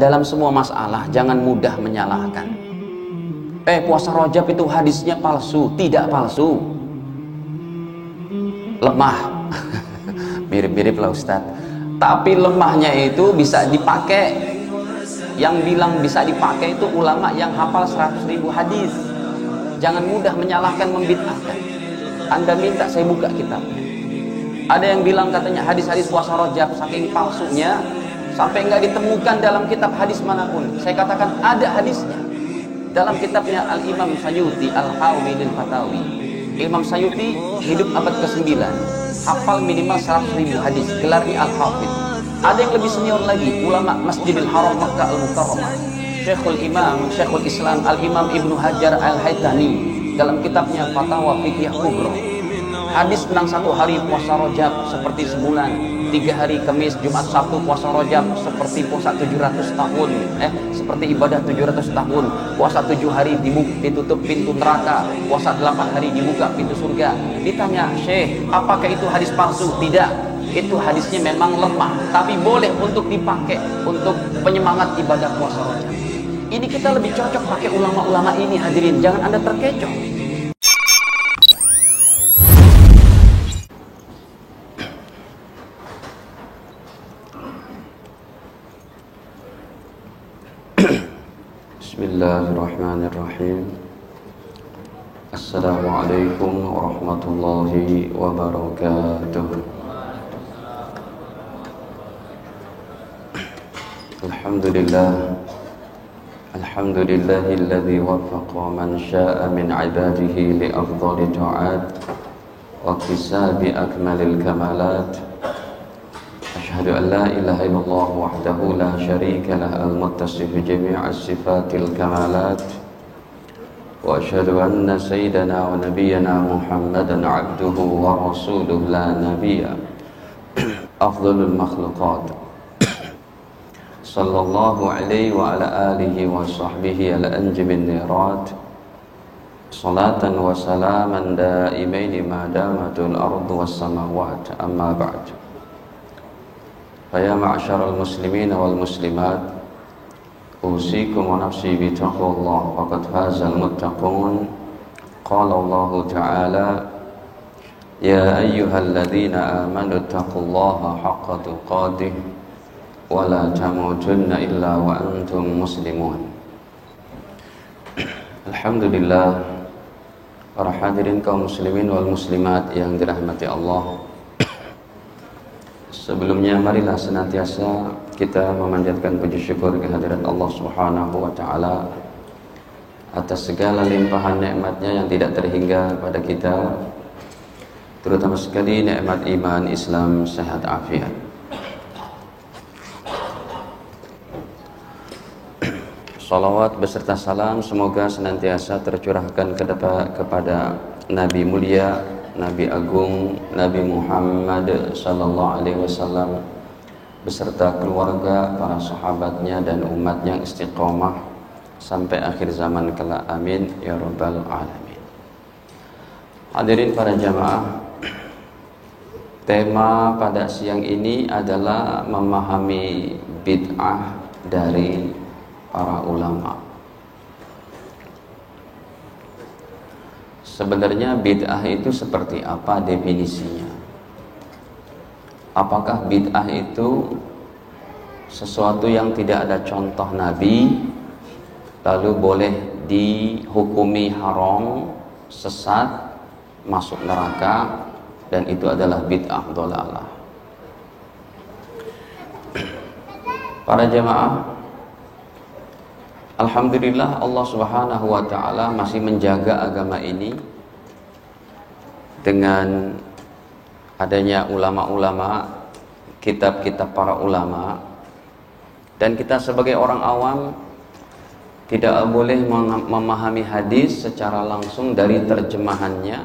dalam semua masalah jangan mudah menyalahkan. Puasa Rajab itu hadisnya palsu. Tidak palsu, lemah. Mirip-mirip lah Ustadz, tapi lemahnya itu bisa dipakai. Yang bilang bisa dipakai itu ulama yang hafal 100.000 hadis. Jangan mudah menyalahkan, membid'ahkan. Anda minta saya buka kitabnya. Ada yang bilang katanya hadis-hadis puasa Rajab saking palsunya sampai nggak ditemukan dalam kitab hadis manapun. Saya katakan ada hadisnya dalam kitabnya Al-Imam Sayuti Al-Hawidil Fatawi. Imam Sayuti hidup abad ke-9, hafal minimal 100.000 hadis, gelarnya Al-Hafidh. Ada yang lebih senior lagi, ulama Masjidil Haram Makkah Al-Mukarramah, Syekhul Islam Al-Imam Ibnu Hajar Al-Haytami dalam kitabnya Fatawa Fiqh Kubra. Hadis tentang 1 hari puasa Rajab seperti sebulan, 3 hari Kamis, Jumat, Sabtu puasa Rajab seperti puasa 700 tahun, seperti ibadah 700 tahun. Puasa 7 hari ditutup pintu neraka, puasa 8 hari dibuka pintu surga. Ditanya, Syekh, apakah itu hadis palsu? Tidak. Itu hadisnya memang lemah, tapi boleh untuk dipakai untuk penyemangat ibadah puasa Rajab. Ini kita lebih cocok pakai ulama-ulama ini, hadirin. Jangan Anda terkecoh. Bismillahirrahmanirrahim. Assalamualaikum warahmatullahi wabarakatuh. Alhamdulillahilladzi waffaqa man syaa min ibadihi li afdhali ta'at wa kisabi akmalil kamalat. Asyhadu an la ilaha illallah wahdahu la syarika lah al-muttasif jami'as sifatil kamalat. Wa asyhadu anna sayyidana wa nabiyyana Muhammadan 'abduhu wa rasuluhu la nabiyya afdhalul makhluqat. Sallallahu alaihi wa ala alihi wa sahbihi ala anjimin nirat. Salatan wa salaman daimaini ma damatul ardu was samawat. Amma ba'd. Faya ma'asyaral muslimin wal muslimat, usikum wa nafsi bi taqwallah, faqad fazal muttaqun. Qala Allah ta'ala, ya ayyuhalladzina amanu taqullaha haqqa tuqatih wa la tamutunna illa wa antum muslimun. Alhamdulillah, para hadirin kaum muslimin wal muslimat yang dirahmati Allah. Sebelumnya marilah senantiasa kita memanjatkan puji syukur kehadirat Allah Subhanahu wa taala atas segala limpahan nikmatnya yang tidak terhingga pada kita, terutama sekali nikmat iman, Islam, sehat afiat. Salawat beserta salam semoga senantiasa tercurahkan kepada Nabi mulia, Nabi agung, Nabi Muhammad sallallahu alaihi wasallam beserta keluarga, para sahabatnya dan umatnya yang istiqomah sampai akhir zaman kelak. Amin ya rabbal alamin. Hadirin para jamaah, tema pada siang ini adalah memahami bid'ah dari para ulama. Sebenarnya bid'ah itu seperti apa definisinya? Apakah bid'ah itu sesuatu yang tidak ada contoh Nabi, lalu boleh dihukumi haram, sesat, masuk neraka, dan itu adalah bid'ah dhalalah? Para jamaah, alhamdulillah Allah Subhanahu wa taala masih menjaga agama ini dengan adanya ulama-ulama, kitab-kitab para ulama, dan kita sebagai orang awam tidak boleh memahami hadis secara langsung dari terjemahannya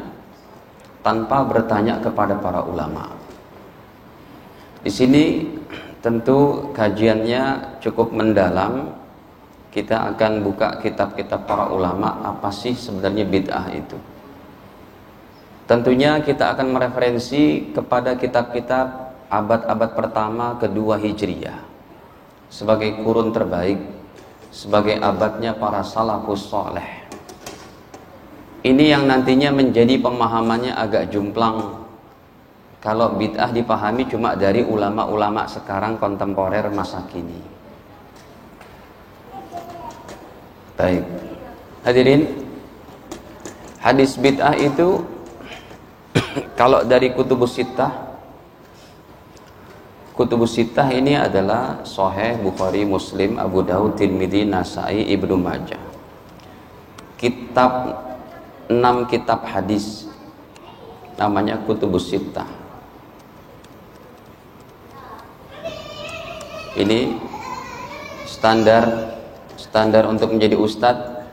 tanpa bertanya kepada para ulama. Di sini tentu kajiannya cukup mendalam. Kita akan buka kitab-kitab para ulama, apa sih sebenarnya bid'ah itu. Tentunya kita akan mereferensi kepada kitab-kitab abad-abad pertama, kedua Hijriyah. sebagai kurun terbaik, sebagai abadnya para salafus saleh. Ini yang nantinya menjadi pemahamannya agak jumplang kalau bid'ah dipahami cuma dari ulama-ulama sekarang kontemporer masa kini. Baik, hadirin, hadis bid'ah itu kalau dari kutubus sittah ini adalah Sahih, Bukhari, Muslim, Abu Daud, Tirmidzi, Nasai, Ibnu Majah. 6 kitab hadis namanya kutubus sittah. Ini standar untuk menjadi ustadz,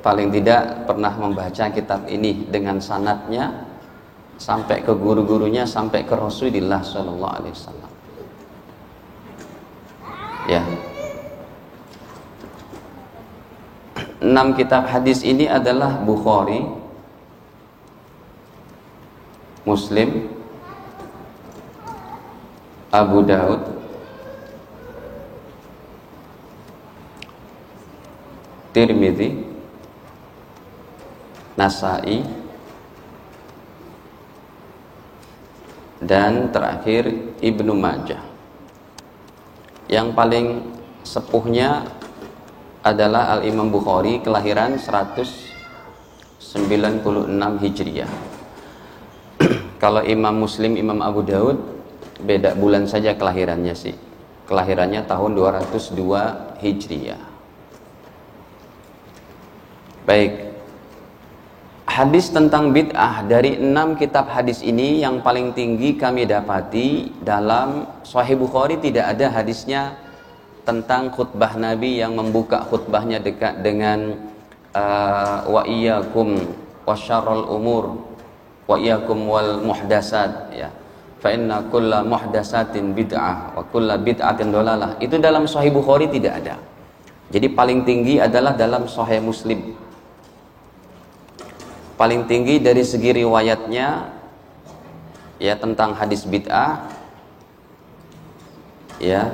paling tidak pernah membaca kitab ini dengan sanadnya sampai ke guru-gurunya, sampai ke Rasulullah Shallallahu Alaihi Wasallam. Ya, 6 kitab hadis ini adalah Bukhari, Muslim, Abu Daud, Tirmidzi, Nasai, dan terakhir Ibnu Majah. Yang paling sepuhnya adalah Al-Imam Bukhari, kelahiran 196 Hijriah. Kalau Imam Muslim, Imam Abu Daud beda bulan saja kelahirannya sih. Kelahirannya tahun 202 Hijriah. Baik, hadis tentang bid'ah dari 6 kitab hadis ini yang paling tinggi kami dapati dalam Sahih Bukhari tidak ada hadisnya tentang khutbah Nabi yang membuka khutbahnya dekat dengan wa iyyakum wasyarrul umur wa iyyakum wal muhdasat, ya, fa inna kulla muhdasatin bid'ah wa kulla bid'atin dhalalah. Itu dalam Sahih Bukhari tidak ada. Jadi paling tinggi adalah dalam Sahih Muslim. Paling tinggi dari segi riwayatnya ya tentang hadis bid'ah, ya,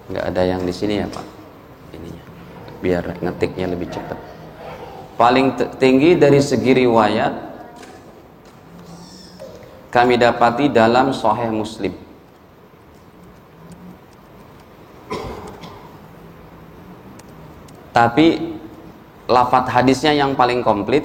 nggak ada yang di sini ya Pak, ininya biar ngetiknya lebih cepat. Paling tinggi dari segi riwayat kami dapati dalam Sahih Muslim. Tapi lafadz hadisnya yang paling komplit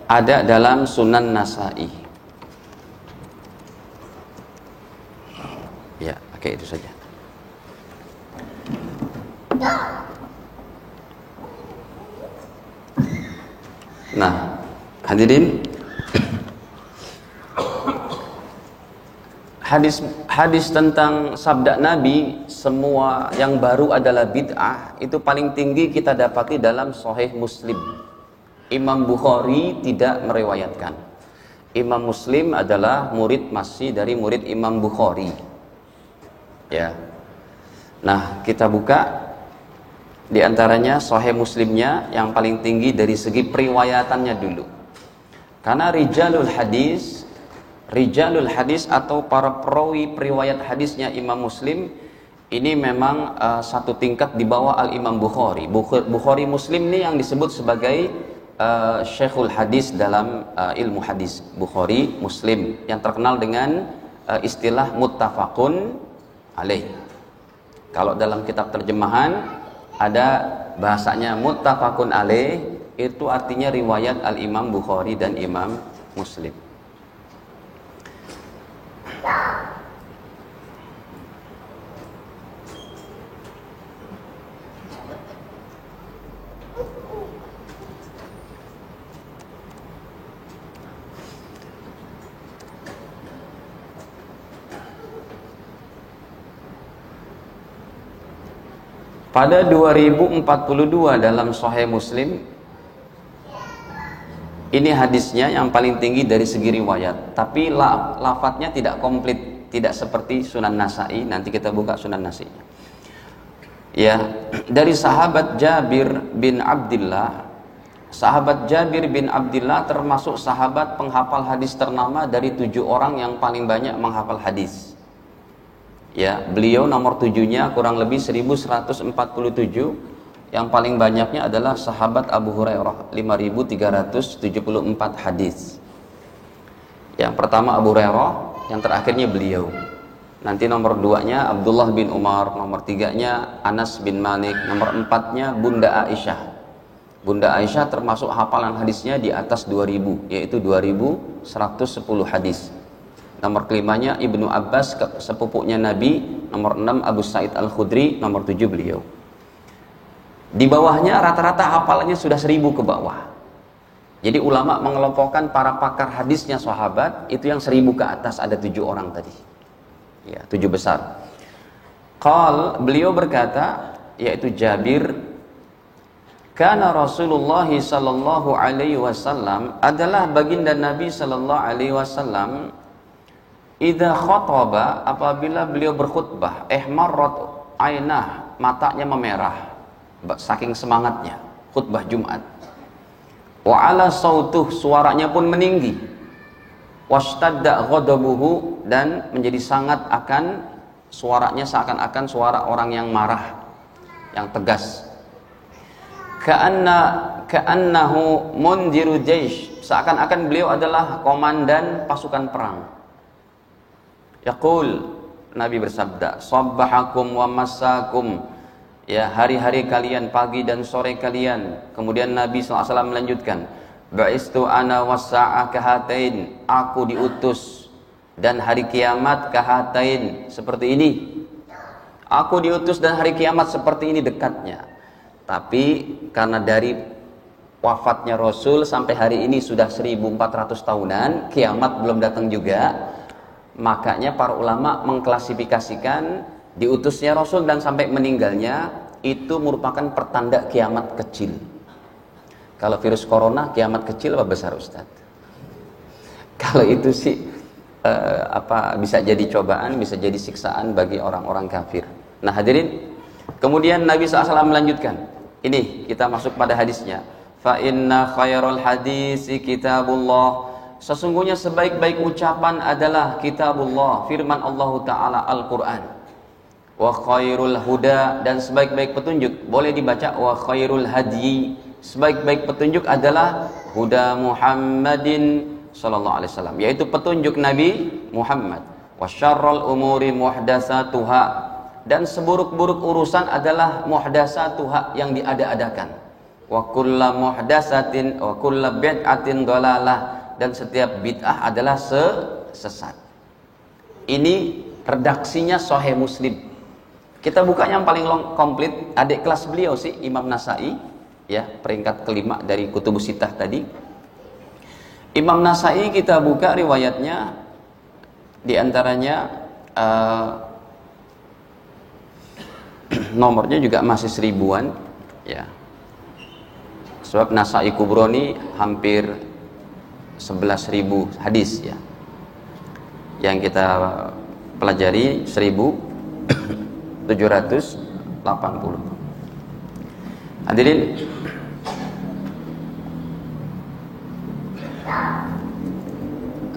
ada dalam Sunan Nasai. Ya, oke, itu saja. Nah, hadirin, hadis tentang sabda Nabi semua yang baru adalah bid'ah itu paling tinggi kita dapati dalam Sahih Muslim. Imam Bukhari tidak meriwayatkan. Imam Muslim adalah murid masih dari murid Imam Bukhari. Ya. Nah, kita buka di antaranya Sahih Muslimnya yang paling tinggi dari segi periwayatannya dulu. Karena rijalul hadis atau para perawi periwayat hadisnya Imam Muslim ini memang satu tingkat di bawah Al-Imam Bukhari. Bukhari Muslim ini yang disebut sebagai Syekhul Hadis dalam ilmu hadis. Bukhari Muslim yang terkenal dengan istilah muttafaqun alaih. Kalau dalam kitab terjemahan ada bahasanya muttafaqun alaih, itu artinya riwayat Al-Imam Bukhari dan Imam Muslim. Pada 2042 dalam Sahih Muslim Ini hadisnya yang paling tinggi dari segi riwayat, tapi lafadznya tidak komplit, tidak seperti Sunan Nasa'i. Nanti kita buka Sunan Nasa'i. Ya, dari sahabat Jabir bin Abdullah. Sahabat Jabir bin Abdullah termasuk sahabat penghafal hadis ternama dari 7 orang yang paling banyak menghafal hadis. Ya, beliau nomor 7-nya kurang lebih 1147. Yang paling banyaknya adalah sahabat Abu Hurairah 5374 hadis. Yang pertama Abu Hurairah, yang terakhirnya beliau. Nanti nomor 2-nya Abdullah bin Umar, nomor 3-nya Anas bin Malik, nomor 4-nya Bunda Aisyah. Bunda Aisyah termasuk hafalan hadisnya di atas 2000, yaitu 2110 hadis. Nomor kelimanya Ibnu Abbas, sepupunya Nabi. Nomor 6 Abu Sa'id Al-Khudri, nomor 7 beliau. Di bawahnya rata-rata hafalannya sudah 1000 ke bawah. Jadi ulama mengelompokkan para pakar hadisnya sahabat itu yang 1000 ke atas, ada 7 orang tadi. Ya, 7 besar. Beliau berkata, yaitu Jabir, kana Rasulullah sallallahu alaihi wasallam, adalah baginda Nabi sallallahu alaihi wasallam, idza khataba, apabila beliau berkhutbah, ihmarrat ainah, matanya memerah saking semangatnya khutbah Jumat. Wa ala sautuh, suaranya pun meninggi. Washtadda ghadabuhu, dan menjadi sangat akan suaranya seakan-akan suara orang yang marah, yang tegas. Ka'annahu mundiru jaish, seakan-akan beliau adalah komandan pasukan perang. Yaqul, Nabi bersabda, sabbahakum wa massakum, ya, hari-hari kalian, pagi dan sore kalian. Kemudian Nabi SAW melanjutkan, ba'istu ana wassa'a kahatain, aku diutus dan hari kiamat kahatain, seperti ini. Aku diutus dan hari kiamat seperti ini dekatnya. Tapi karena dari wafatnya Rasul sampai hari ini sudah 1400 tahunan, kiamat belum datang juga, makanya para ulama mengklasifikasikan diutusnya Rasul dan sampai meninggalnya itu merupakan pertanda kiamat kecil. Kalau virus corona kiamat kecil apa besar, Ustaz? Kalau itu sih bisa jadi cobaan, bisa jadi siksaan bagi orang-orang kafir. Nah hadirin, kemudian Nabi SAW melanjutkan. Ini kita masuk pada hadisnya. Fa inna khairal hadisi kitabullah, sesungguhnya sebaik-baik ucapan adalah kitabullah, firman Allah Ta'ala, Al-Quran. Wa khairul huda, dan sebaik-baik petunjuk boleh dibaca wa khairul hadyi, sebaik-baik petunjuk adalah huda Muhammadin sallallahu alaihi wasallam, yaitu petunjuk Nabi Muhammad. Wa syarrul umuri muhdatsatuha, dan seburuk-buruk urusan adalah muhdatsatuha, yang diada-adakan. Wa kullu muhdatsatin wa kullu bid'atin dhalalah, dan setiap bid'ah adalah sesat. Ini redaksinya Sahih Muslim. Kita buka yang paling komplit, adik kelas beliau sih, Imam Nasa'i, ya, peringkat kelima dari Kutubus Sittah tadi. Imam Nasa'i kita buka riwayatnya, diantaranya nomornya juga masih 1000-an, ya. Sebab Nasa'i Kubroni hampir 11.000 hadis, ya. Yang kita pelajari 1780. Hadirin,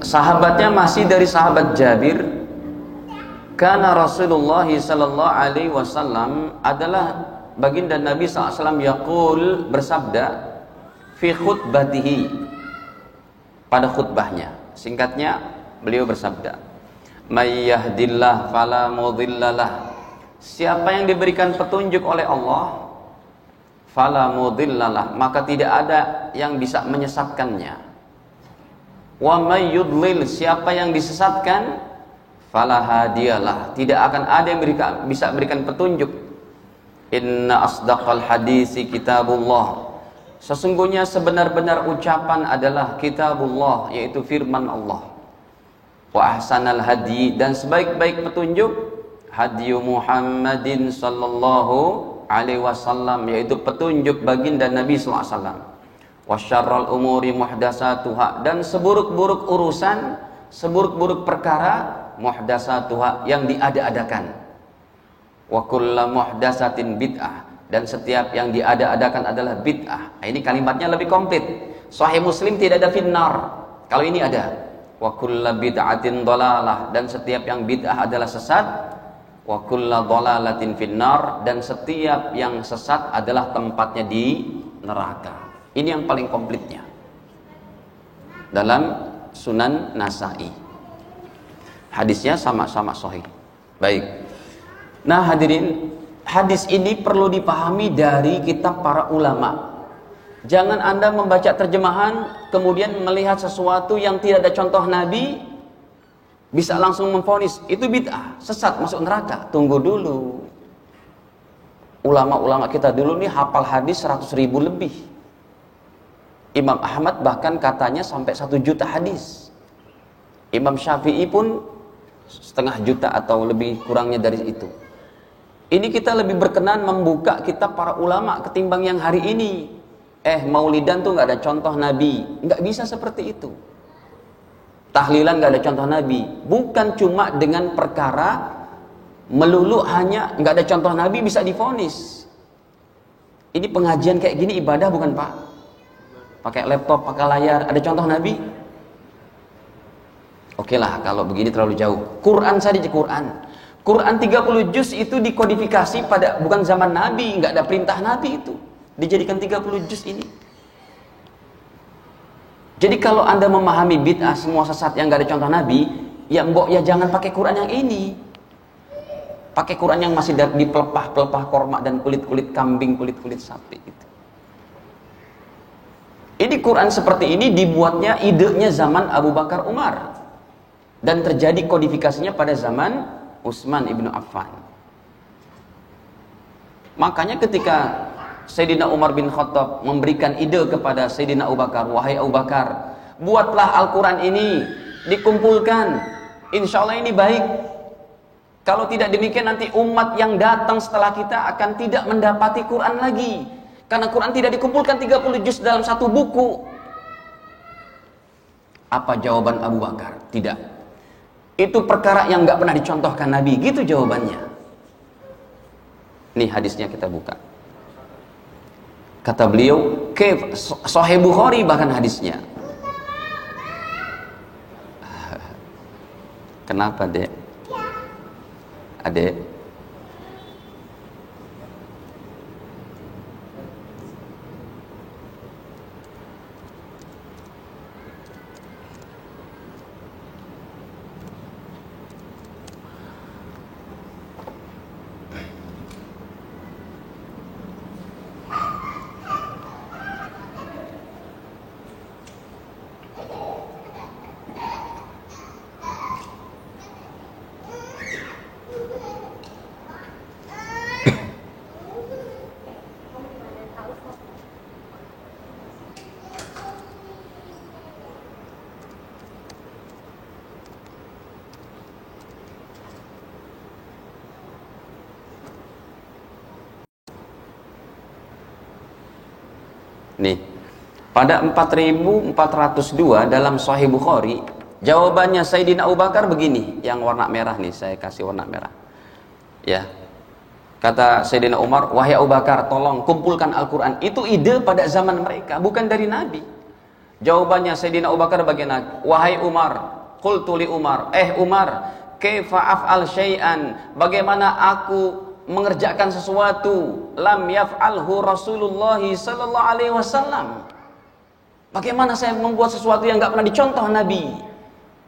sahabatnya masih dari sahabat Jabir. Karena Rasulullah sallallahu alaihi wasallam adalah baginda Nabi SAW yaqul, bersabda, fi khutbatihi, pada khutbahnya. Singkatnya beliau bersabda, may yahdillah fala mudhillalah, siapa yang diberikan petunjuk oleh Allah, fala mudhillalah, maka tidak ada yang bisa menyesatkannya. Wa may yudlil, siapa yang disesatkan, fala hadiyalah, tidak akan ada yang bisa berikan petunjuk. Inna asdaqal hadisi kitabullah, sesungguhnya sebenar-benar ucapan adalah kitabullah, yaitu firman Allah. Wa ahsanal hadi, dan sebaik-baik petunjuk hadyu Muhammadin sallallahu alaihi wasallam, yaitu petunjuk baginda Nabi sallallahu alaihi wasallam. wa syarrul umuri muhdatsatuha, dan seburuk-buruk urusan, seburuk-buruk perkara, muhdatsatuha, yang diada-adakan, wa kullu muhdatsatin bid'ah, dan setiap yang diada-adakan adalah bid'ah. Nah, ini kalimatnya lebih komplit. Sahih Muslim tidak ada finnar, kalau ini ada. Wa kullu bid'atin dhalalah, dan setiap yang bid'ah adalah sesat. Wa kullu dhalalatin finnar, dan setiap yang sesat adalah tempatnya di neraka. Ini yang paling komplitnya dalam Sunan Nasa'i. Hadisnya sama-sama sahih. Baik. Nah hadirin, hadis ini perlu dipahami dari kitab para ulama. Jangan Anda membaca terjemahan kemudian melihat sesuatu yang tidak ada contoh Nabi, bisa langsung memvonis itu bid'ah, sesat, masuk neraka. Tunggu dulu. Ulama-ulama kita dulu nih hafal hadis 100.000 lebih. Imam Ahmad bahkan katanya sampai 1 juta hadis. Imam Syafi'i pun 0,5 juta atau lebih kurangnya dari itu. Ini kita lebih berkenan membuka kitab para ulama ketimbang yang hari ini. Maulidan tuh nggak ada contoh Nabi, nggak bisa seperti itu. Tahlilan nggak ada contoh Nabi. Bukan cuma dengan perkara melulu hanya nggak ada contoh Nabi bisa divonis. Ini pengajian kayak gini ibadah bukan Pak? Pakai laptop, pakai layar, ada contoh Nabi? Oke lah, kalau begini terlalu jauh. Quran saja, Quran 30 juz itu dikodifikasi pada bukan zaman Nabi, nggak ada perintah Nabi itu. Dijadikan 30 juz ini. Jadi kalau Anda memahami bid'ah semua sesat yang nggak ada contoh Nabi, ya mbok ya jangan pakai Quran yang ini. Pakai Quran yang masih di pelepah-pelepah korma dan kulit-kulit kambing, kulit-kulit sapi itu. Ini Quran seperti ini dibuatnya, idenya zaman Abu Bakar Umar, dan terjadi kodifikasinya pada zaman Utsman ibnu Affan. Makanya ketika Sayyidina Umar bin Khattab memberikan ide kepada Sayyidina Abu Bakar, wahai Abu Bakar, buatlah Al-Quran ini, dikumpulkan, insya Allah ini baik. Kalau tidak demikian nanti umat yang datang setelah kita akan tidak mendapati Quran lagi. Karena Quran tidak dikumpulkan 30 juz dalam satu buku. Apa jawaban Abu Bakar? Tidak. Itu perkara yang nggak pernah dicontohkan Nabi. Gitu jawabannya. Nih hadisnya kita buka. Kata beliau, Sahih Bukhari bahkan hadisnya. Kenapa dek? Adek? Nih, pada 4402 dalam Sahih Bukhari, jawabannya Sayyidina Abu Bakar begini, yang warna merah nih, saya kasih warna merah. Ya. Kata Sayyidina Umar, wahai Abu Bakar, tolong kumpulkan Al-Quran. Itu ide pada zaman mereka, bukan dari Nabi. Jawabannya Sayyidina Abu Bakar bagaimana? Wahai Umar, qultu li Umar, Umar, kaifa af'al syai'an? Bagaimana aku mengerjakan sesuatu lam yaf'alhu Rasulullah sallallahu alaihi wasallam? Bagaimana saya membuat sesuatu yang enggak pernah dicontoh Nabi?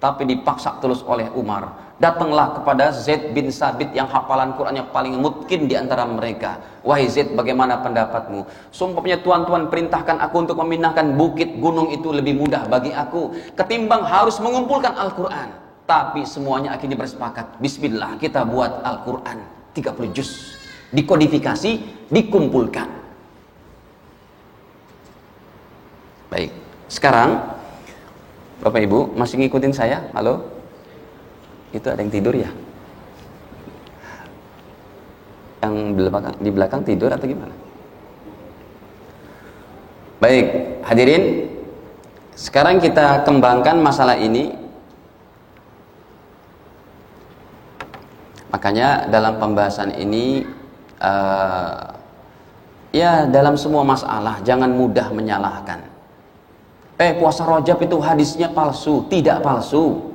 Tapi dipaksa terus oleh Umar. Datanglah kepada Zaid bin Sabit yang hafalan Qurannya paling mungkin di antara mereka. Wahai Zaid, bagaimana pendapatmu? Sumpahnya tuan-tuan perintahkan aku untuk memindahkan bukit gunung itu lebih mudah bagi aku ketimbang harus mengumpulkan Al-Quran. Tapi semuanya akhirnya bersepakat, bismillah kita buat Al-Quran 30 juz, dikodifikasi, dikumpulkan. Baik, sekarang Bapak Ibu masih ngikutin saya? Halo? Itu ada yang tidur ya? Yang di belakang tidur atau gimana? Baik, hadirin, sekarang kita kembangkan masalah ini. Makanya dalam pembahasan ini ya dalam semua masalah jangan mudah menyalahkan. Puasa Rajab itu hadisnya palsu. Tidak palsu,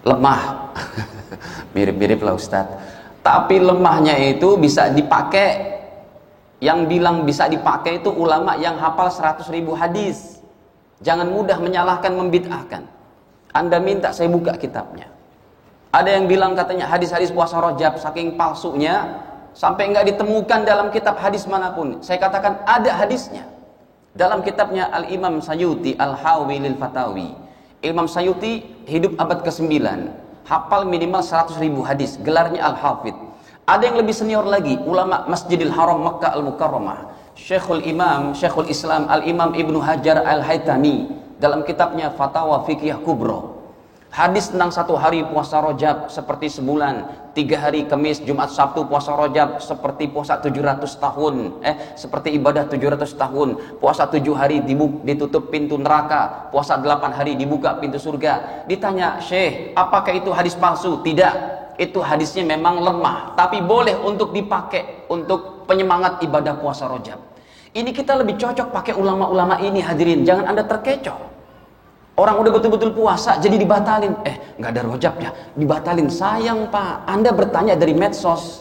lemah. Mirip-mirip lah Ustadz. Tapi lemahnya itu bisa dipakai. Yang bilang bisa dipakai itu ulama yang hafal 100.000 hadis. Jangan mudah menyalahkan, membid'ahkan. Anda minta saya buka kitabnya. Ada yang bilang katanya hadis-hadis puasa Rajab saking palsunya sampai nggak ditemukan dalam kitab hadis manapun. Saya katakan ada hadisnya. Dalam kitabnya Al-Imam Sayuti Al-Hawi lil Fatawi. Imam Sayuti hidup abad ke-9, hafal minimal 100.000 hadis, gelarnya Al-Hafidh. Ada yang lebih senior lagi, ulama Masjidil Haram Makkah Al-Mukarramah, Syekhul Islam Al-Imam Ibnu Hajar Al-Haytami dalam kitabnya Fatawa Fiqhiyah Kubro. Hadis tentang 1 hari puasa Rajab seperti sebulan, 3 hari Kamis, Jumat, Sabtu puasa Rajab seperti puasa 700 tahun, seperti ibadah 700 tahun. Puasa 7 hari ditutup pintu neraka, puasa 8 hari dibuka pintu surga. Ditanya, Syekh, apakah itu hadis palsu? Tidak, itu hadisnya memang lemah, tapi boleh untuk dipakai untuk penyemangat ibadah puasa Rajab. Ini kita lebih cocok pakai ulama-ulama ini, hadirin. Jangan Anda terkecoh. Orang udah betul-betul puasa jadi dibatalin. Nggak ada Rajabnya, dibatalin. Sayang Pak, Anda bertanya dari medsos,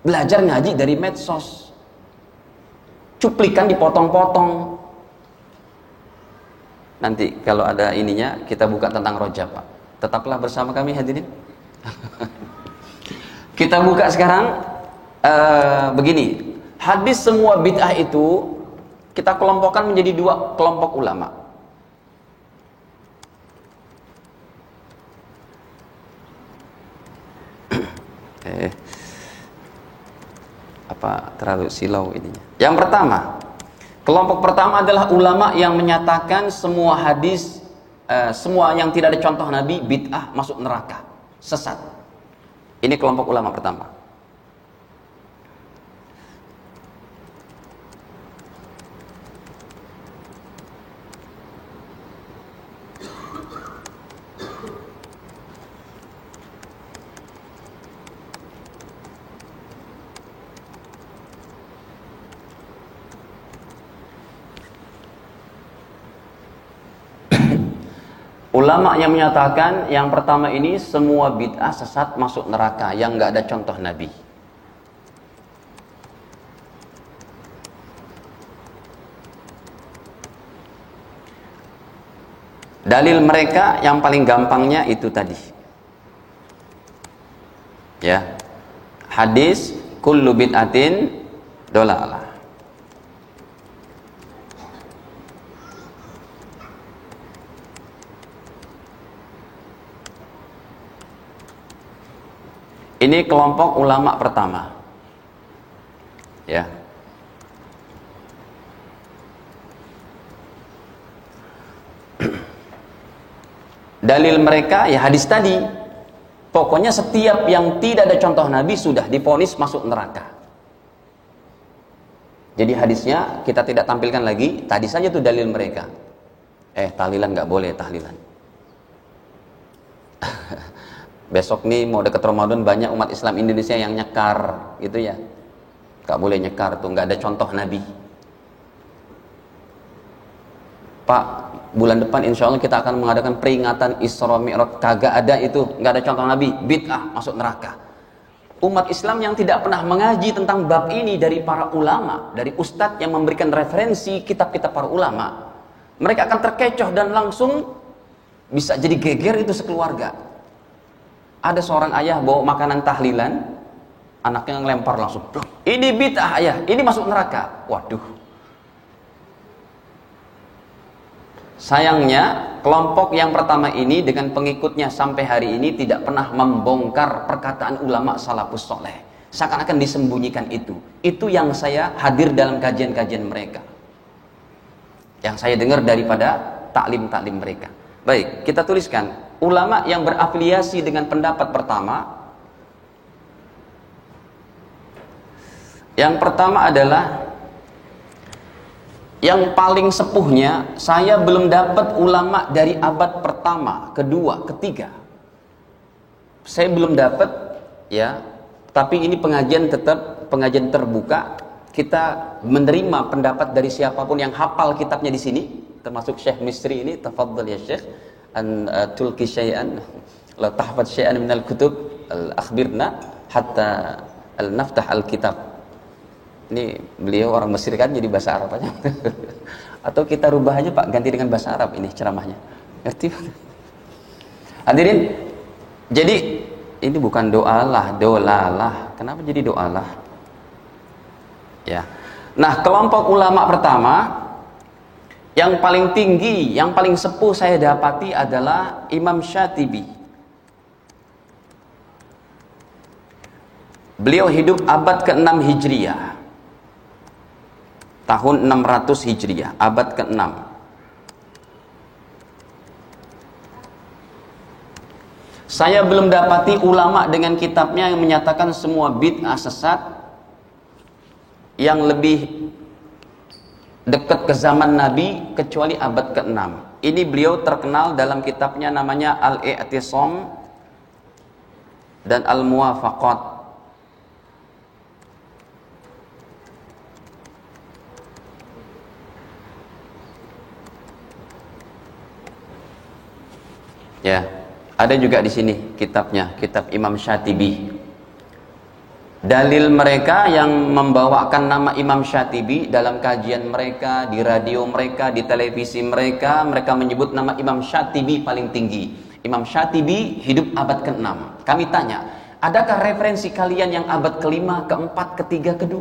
belajar ngaji dari medsos, cuplikan dipotong-potong. Nanti kalau ada ininya kita buka tentang Rajab Pak. Tetaplah bersama kami hadirin. Kita buka sekarang begini. Hadis semua bid'ah itu kita kelompokkan menjadi 2 kelompok ulama. Apa terlalu silau ininya. Yang pertama, kelompok pertama adalah ulama yang menyatakan semua hadis, semua yang tidak ada contoh Nabi bid'ah, masuk neraka, sesat. Ini kelompok ulama pertama. Ulama yang menyatakan yang pertama ini semua bid'ah sesat masuk neraka yang nggak ada contoh Nabi. Dalil mereka yang paling gampangnya itu tadi. Ya. Hadis kullu bid'atin dolalah. Ini kelompok ulama pertama. Ya. Dalil mereka ya hadis tadi. Pokoknya setiap yang tidak ada contoh Nabi sudah divonis masuk neraka. Jadi hadisnya kita tidak tampilkan lagi. Tadi saja tuh dalil mereka. Tahlilan nggak boleh tahlilan. Besok nih mau deket Ramadan banyak umat Islam Indonesia yang nyekar gitu ya. Gak boleh nyekar tuh, gak ada contoh Nabi. Pak, bulan depan insya Allah kita akan mengadakan peringatan Isra Mi'raj. Kagak ada itu, gak ada contoh Nabi. Bid'ah, masuk neraka. Umat Islam yang tidak pernah mengaji tentang bab ini dari para ulama, dari ustadz yang memberikan referensi kitab-kitab para ulama, mereka akan terkecoh dan langsung bisa jadi geger itu sekeluarga. Ada seorang ayah bawa makanan tahlilan, anaknya ngelempar langsung. Ini bid'ah ayah, ini masuk neraka. Waduh. Sayangnya kelompok yang pertama ini dengan pengikutnya sampai hari ini tidak pernah membongkar perkataan ulama salafus soleh. Seakan-akan disembunyikan itu. Itu yang saya hadir dalam kajian-kajian mereka. Yang saya dengar daripada taklim-taklim mereka. Baik, kita tuliskan. Ulama yang berafiliasi dengan pendapat pertama. Yang pertama adalah yang paling sepuhnya, saya belum dapat ulama dari abad pertama, kedua, ketiga. Saya belum dapat, ya. Tapi ini pengajian tetap pengajian terbuka. Kita menerima pendapat dari siapapun yang hafal kitabnya di sini, termasuk Syekh Misri ini. Tafadhal ya Syekh, an tulki syai'an, la tahfadz syai'an min al-kutub, al-akhbirna hatta al-naftah al-kitab. Ini beliau orang Mesir kan, jadi bahasa Arab aja. Atau kita rubah aja Pak, ganti dengan bahasa Arab ini ceramahnya. Ngerti? Hadirin, jadi ini bukan doalah, dolalah. Kenapa jadi doalah? Ya. Nah, kelompok ulama pertama yang paling tinggi, yang paling sepuh saya dapati adalah Imam Syatibi. Beliau hidup abad ke-6 Hijriah. Tahun 600 Hijriah, abad ke-6. Saya belum dapati ulama dengan kitabnya yang menyatakan semua bid'ah sesat yang lebih dekat ke zaman Nabi kecuali abad ke-6. Ini beliau terkenal dalam kitabnya namanya Al-I'tisam dan Al-Muwafaqat. Ya, ada juga di sini kitabnya, kitab Imam Syatibi. Dalil mereka yang membawakan nama Imam Syatibi dalam kajian mereka, di radio mereka, di televisi mereka, mereka menyebut nama Imam Syatibi paling tinggi. Imam Syatibi hidup abad ke-6. Kami tanya, adakah referensi kalian yang abad ke-5, ke-4, ke-3, ke-2?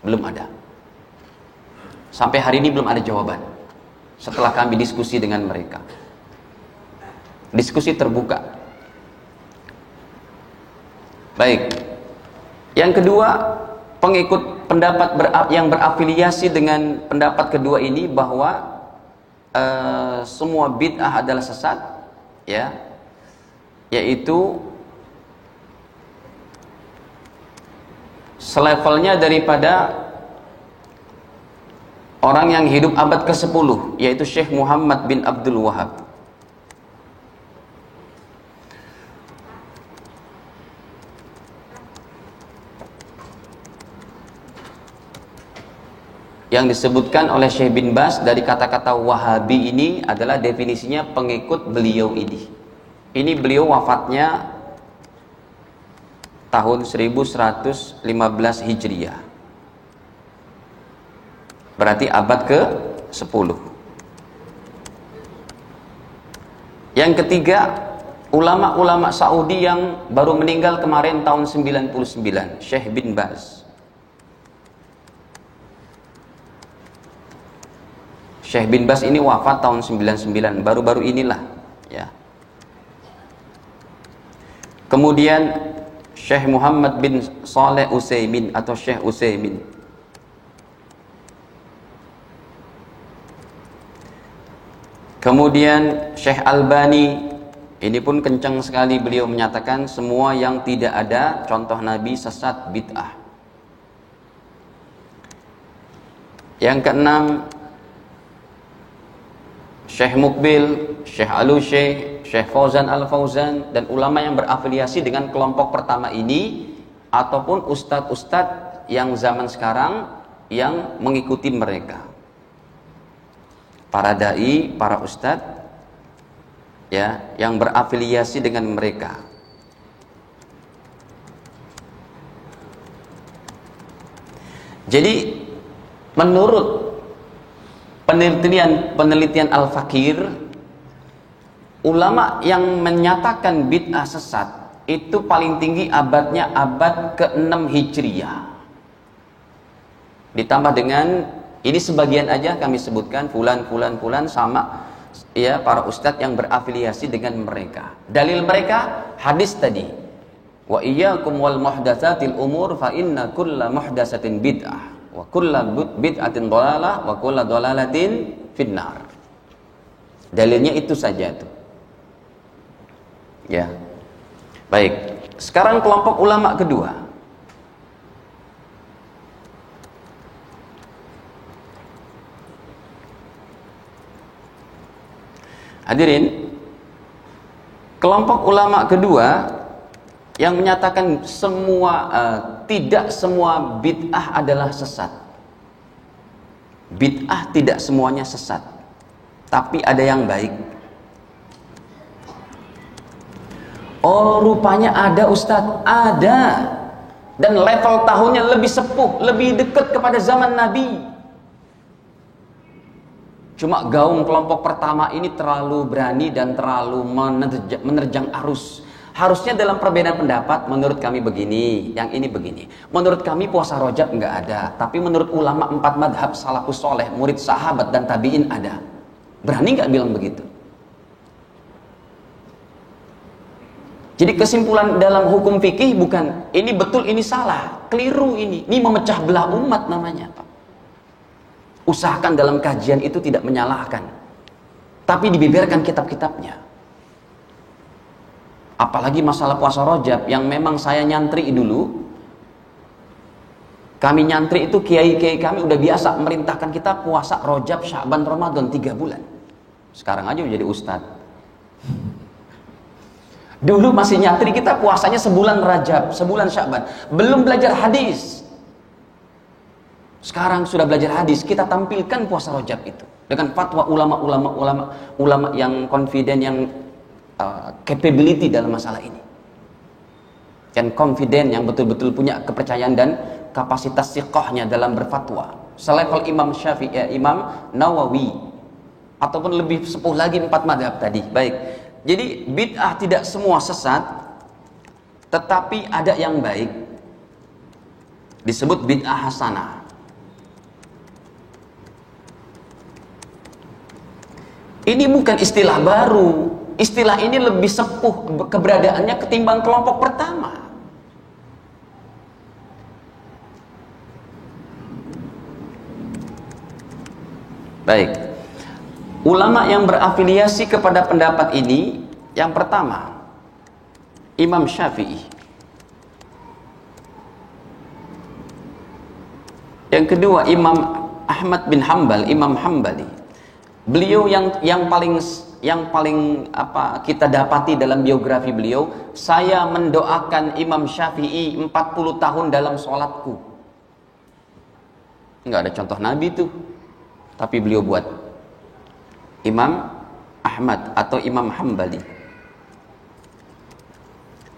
Belum ada. Sampai hari ini belum ada jawaban. Setelah kami diskusi dengan mereka. Diskusi terbuka. Baik. Yang kedua, pengikut pendapat yang berafiliasi dengan pendapat kedua ini bahwa semua bid'ah adalah sesat, ya, yaitu selevelnya daripada orang yang hidup abad ke-10, yaitu Syekh Muhammad bin Abdul Wahab. Yang disebutkan oleh Syekh bin Baz dari kata-kata Wahabi ini adalah definisinya pengikut beliau ini. Ini beliau wafatnya tahun 1115 Hijriah. Berarti abad ke-10. Yang ketiga, ulama-ulama Saudi yang baru meninggal kemarin tahun 99, Syekh bin Baz. Syekh bin Baz ini wafat tahun 99, baru-baru inilah, ya. Kemudian Syekh Muhammad bin Saleh Utsaimin atau Syekh Utsaimin. Kemudian Syekh Albani, ini pun kencang sekali beliau menyatakan semua yang tidak ada contoh Nabi sesat bid'ah. Yang keenam, Syekh Mukbil, Syekh Al-Syekh, Syekh Fauzan Al-Fauzan, dan ulama yang berafiliasi dengan kelompok pertama ini, ataupun ustadz-ustadz yang zaman sekarang yang mengikuti mereka, para dai, para ustadz, ya, yang berafiliasi dengan mereka. Jadi menurut penelitian Al-Fakir, ulama yang menyatakan bid'ah sesat itu paling tinggi abadnya abad ke-6 Hijriah. Ditambah dengan ini sebagian aja kami sebutkan fulan sama, ya, para ustadz yang berafiliasi dengan mereka. Dalil mereka hadis tadi, wa iyyakum wal muhdatsatil umur fa inna kulla muhdatsatin bid'ah wa kulla bid'atin dhalalah wa kulla dhalalatin finnar. Dalilnya itu saja tuh. Ya. Baik. Sekarang kelompok ulama kedua. Hadirin, kelompok ulama kedua yang menyatakan tidak semua bid'ah adalah sesat. Bid'ah tidak semuanya sesat, tapi ada yang baik. Oh, rupanya ada Ustadz, ada. Dan level tahunnya lebih sepuh, lebih dekat kepada zaman Nabi. Cuma gaung kelompok pertama ini terlalu berani dan terlalu menerjang arus. Harusnya dalam perbedaan pendapat, menurut kami begini, yang ini begini. Menurut kami puasa Rajab nggak ada, tapi menurut ulama 4 madhab salafus soleh, murid sahabat dan tabi'in ada. Berani nggak bilang begitu? Jadi kesimpulan dalam hukum fikih bukan ini betul, ini salah, keliru ini memecah belah umat namanya, Pak. Usahakan dalam kajian itu tidak menyalahkan, tapi dibeberkan kitab-kitabnya. Apalagi masalah puasa Rajab yang memang saya nyantri dulu. Kami nyantri itu kiai-kiai kami udah biasa merintahkan kita puasa Rajab, Sya'ban, Ramadan 3 bulan. Sekarang aja udah jadi ustadz. Dulu masih nyantri kita puasanya sebulan Rajab, sebulan Sya'ban. Belum belajar hadis. Sekarang sudah belajar hadis, kita tampilkan puasa Rajab itu dengan fatwa ulama yang confident, yang capability dalam masalah ini. Yang confident, yang betul-betul punya kepercayaan dan kapasitas siqahnya dalam berfatwa. Selevel Imam Syafi'i, Imam Nawawi, ataupun lebih sepuh lagi 4 madhab tadi. Baik. Jadi bid'ah tidak semua sesat, tetapi ada yang baik. Disebut bid'ah hasanah. Ini bukan istilah baru. Istilah ini lebih sepuh keberadaannya ketimbang kelompok pertama. Baik. Ulama yang berafiliasi kepada pendapat ini, yang pertama Imam Syafi'i, yang kedua Imam Ahmad bin Hambal, Imam Hambali. Beliau yang paling kita dapati dalam biografi beliau, saya mendoakan Imam Syafi'i 40 tahun dalam sholatku. Nggak ada contoh Nabi tuh, tapi beliau buat. Imam Ahmad atau Imam Hambali,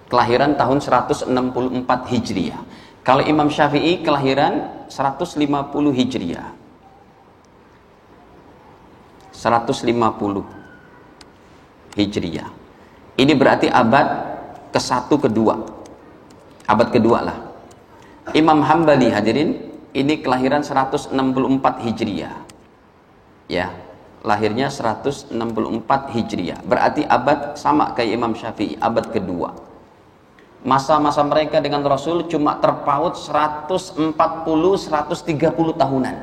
kelahiran tahun 164 Hijriah. Kalau Imam Syafi'i kelahiran 150 Hijriah. 150 Hijriah. Ini berarti abad ke-1 ke-2. Abad kedua lah. Imam Hambali, hadirin, ini kelahiran 164 Hijriah. Ya, lahirnya 164 Hijriah. Berarti abad sama kayak Imam Syafi'i, abad kedua. Masa-masa mereka dengan Rasul cuma terpaut 140-130 tahunan.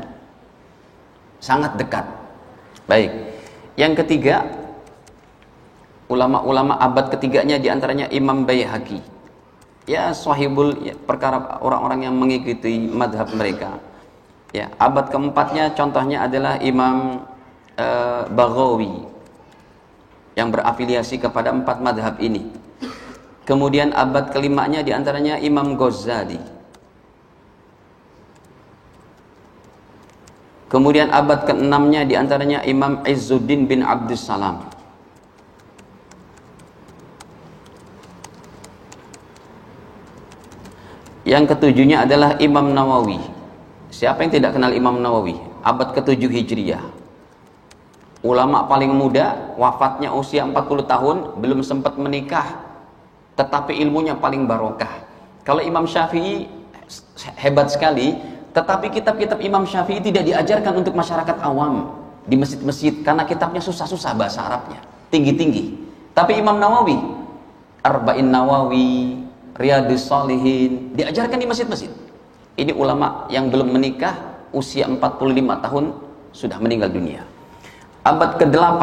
Sangat dekat. Baik. Yang ketiga, ulama-ulama abad ketiganya diantaranya Imam Baihaqi. Ya, sahibul perkara orang-orang yang mengikuti madhab mereka. Ya, abad keempatnya contohnya adalah Imam Baghawi yang berafiliasi kepada 4 madhab ini. Kemudian abad kelimanya diantaranya Imam Ghazali. Kemudian abad ke-6-nya diantaranya Imam Izzuddin bin Abdussalam. Yang ke-7-nya adalah Imam Nawawi. Siapa yang tidak kenal Imam Nawawi? Abad ke-7 Hijriah. Ulama paling muda, wafatnya usia 40 tahun, belum sempat menikah, tetapi ilmunya paling barokah. Kalau Imam Syafi'i hebat sekali, tetapi kitab-kitab Imam Syafi'i tidak diajarkan untuk masyarakat awam di masjid-masjid, karena kitabnya susah-susah bahasa Arabnya, tinggi-tinggi. Tapi Imam Nawawi, Arba'in Nawawi, Riyadhus Shalihin, diajarkan di masjid-masjid. Ini ulama yang belum menikah, usia 45 tahun, sudah meninggal dunia. Abad ke-8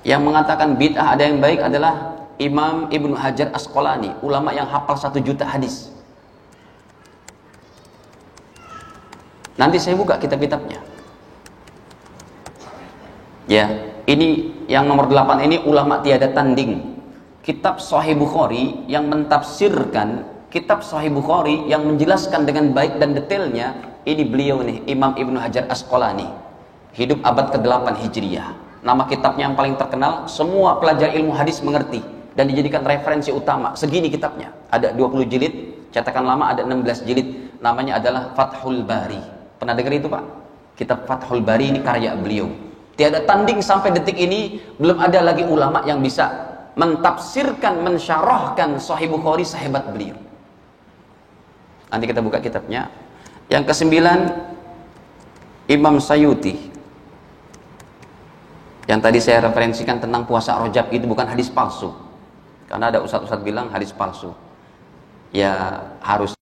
yang mengatakan bid'ah ada yang baik adalah Imam Ibnu Hajar Asqalani, ulama yang hafal 1 juta hadis. Nanti saya buka kitab-kitabnya. Ya, Ini yang nomor 8 ini ulama tiada tanding. Kitab Sahih Bukhari yang mentafsirkan kitab Sahih Bukhari yang menjelaskan dengan baik dan detailnya, ini beliau nih, Imam Ibnu Hajar Asqalani. Hidup abad ke-8 Hijriyah. Nama kitabnya yang paling terkenal, semua pelajar ilmu hadis mengerti dan dijadikan referensi utama. Segini kitabnya. Ada 20 jilid, cetakan lama ada 16 jilid. Namanya adalah Fathul Bari. Pernah dengar itu, Pak? Kitab Fathul Bari ini karya beliau. Tiada tanding sampai detik ini, belum ada lagi ulama yang bisa mentafsirkan, mensyarahkan Sahih Bukhari sehebat beliau. Nanti kita buka kitabnya. Yang ke-9, Imam Sayuti. Yang tadi saya referensikan tentang puasa Rajab itu bukan hadis palsu. Karena ada ustadz-ustadz bilang hadis palsu. Ya harus